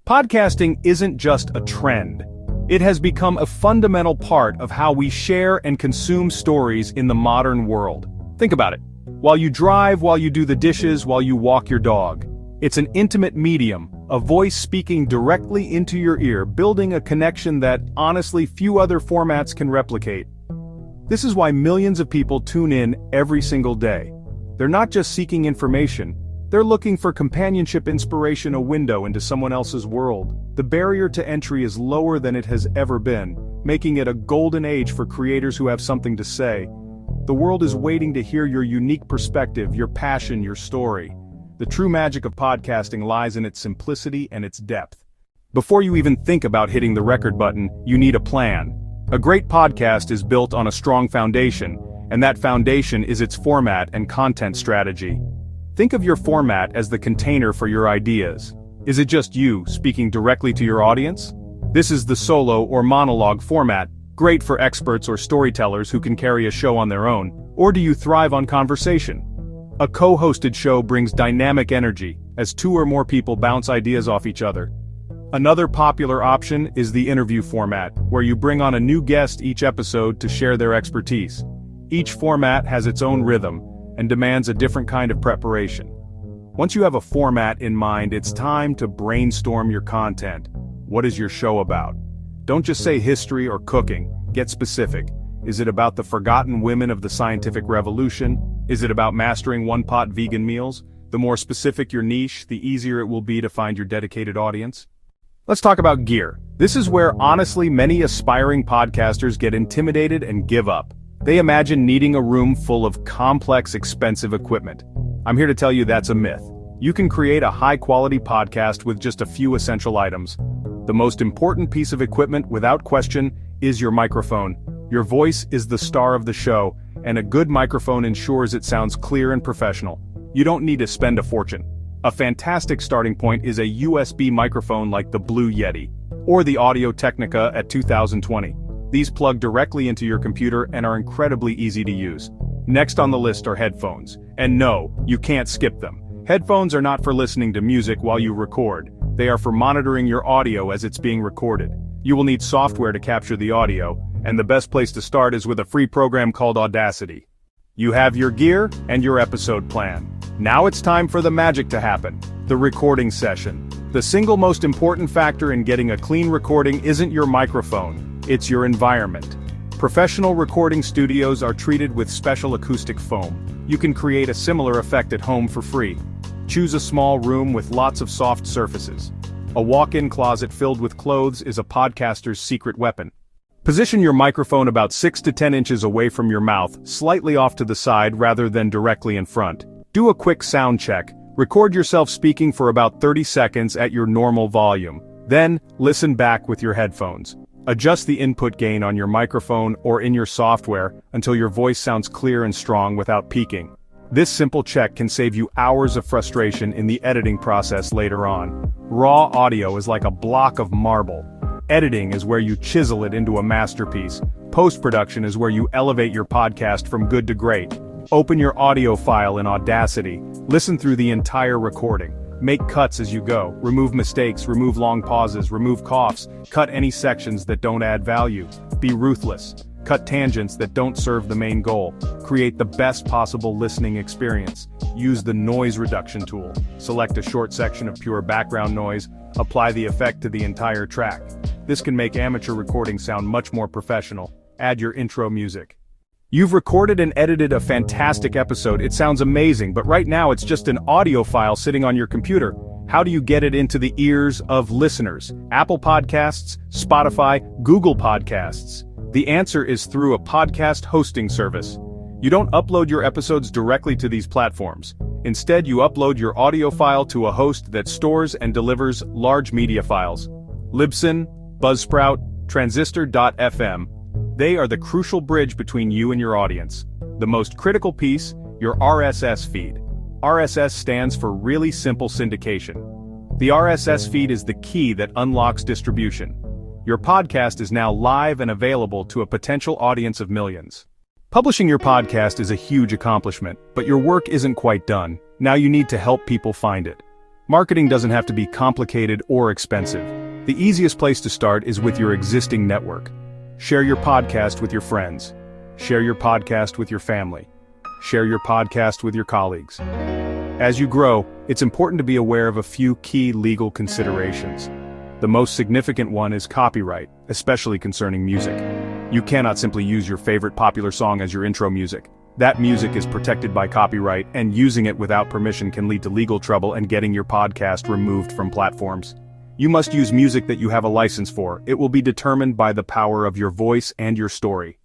Podcasting isn't just a trend. It has become a fundamental part of how we share and consume stories in the modern world. Think about it. While you drive, while you do the dishes, while you walk your dog. It's an intimate medium, a voice speaking directly into your ear, building a connection that, honestly, few other formats can replicate. This is why millions of people tune in every single day. They're not just seeking information, they're looking for companionship, inspiration, a window into someone else's world. The barrier to entry is lower than it has ever been, making it a golden age for creators who have something to say. The world is waiting to hear your unique perspective, your passion, your story. The true magic of podcasting lies in its simplicity and its depth. Before you even think about hitting the record button, you need a plan. A great podcast is built on a strong foundation, and that foundation is its format and content strategy. Think of your format as the container for your ideas. Is it just you speaking directly to your audience? This is the solo or monologue format, great for experts or storytellers who can carry a show on their own. Or do you thrive on conversation? A co-hosted show brings dynamic energy, as two or more people bounce ideas off each other. Another popular option is the interview format, where you bring on a new guest each episode to share their expertise. Each format has its own rhythm, and demands a different kind of preparation. Once you have a format in mind, it's time to brainstorm your content. What is your show about? Don't just say history or cooking, get specific. Is it about the forgotten women of the scientific revolution? Is it about mastering one-pot vegan meals? The more specific your niche, the easier it will be to find your dedicated audience. Let's talk about gear. This is where, honestly, many aspiring podcasters get intimidated and give up. They imagine needing a room full of complex, expensive equipment. I'm here to tell you that's a myth. You can create a high-quality podcast with just a few essential items. The most important piece of equipment, without question, is your microphone. Your voice is the star of the show, and a good microphone ensures it sounds clear and professional. You don't need to spend a fortune. A fantastic starting point is a USB microphone like the Blue Yeti, or the Audio-Technica at 2020. These plug directly into your computer and are incredibly easy to use. Next on the list are headphones. And no, you can't skip them. Headphones are not for listening to music while you record. They are for monitoring your audio as it's being recorded. You will need software to capture the audio, and the best place to start is with a free program called Audacity. You have your gear and your episode plan. Now it's time for the magic to happen, the recording session. The single most important factor in getting a clean recording isn't your microphone, it's your environment. Professional recording studios are treated with special acoustic foam. You can create a similar effect at home for free. Choose a small room with lots of soft surfaces. A walk-in closet filled with clothes is a podcaster's secret weapon. Position your microphone about 6 to 10 inches away from your mouth, slightly off to the side rather than directly in front. Do a quick sound check. Record yourself speaking for about 30 seconds at your normal volume. Then, listen back with your headphones. Adjust the input gain on your microphone or in your software until your voice sounds clear and strong without peaking. This simple check can save you hours of frustration in the editing process later on. Raw audio is like a block of marble. Editing is where you chisel it into a masterpiece. Post-production is where you elevate your podcast from good to great. Open your audio file in Audacity. Listen through the entire recording. Make cuts as you go. Remove mistakes, remove long pauses, remove coughs. Cut any sections that don't add value. Be ruthless. Cut tangents that don't serve the main goal. Create the best possible listening experience. Use the noise reduction tool. Select a short section of pure background noise. Apply the effect to the entire track. This can make amateur recording sound much more professional. Add your intro music. You've recorded and edited a fantastic episode. It sounds amazing, but right now it's just an audio file sitting on your computer. How do you get it into the ears of listeners? Apple Podcasts, Spotify, Google Podcasts. The answer is through a podcast hosting service. You don't upload your episodes directly to these platforms. Instead, you upload your audio file to a host that stores and delivers large media files. Libsyn, Buzzsprout, Transistor.fm. They are the crucial bridge between you and your audience. The most critical piece, your RSS feed. RSS stands for really simple syndication. The RSS feed is the key that unlocks distribution. Your podcast is now live and available to a potential audience of millions. Publishing your podcast is a huge accomplishment, but your work isn't quite done. Now you need to help people find it. Marketing doesn't have to be complicated or expensive. The easiest place to start is with your existing network. Share your podcast with your friends. Share your podcast with your family. Share your podcast with your colleagues. As you grow, it's important to be aware of a few key legal considerations. The most significant one is copyright, especially concerning music. You cannot simply use your favorite popular song as your intro music. That music is protected by copyright, and using it without permission can lead to legal trouble and getting your podcast removed from platforms. You must use music that you have a license for. It will be determined by the power of your voice and your story.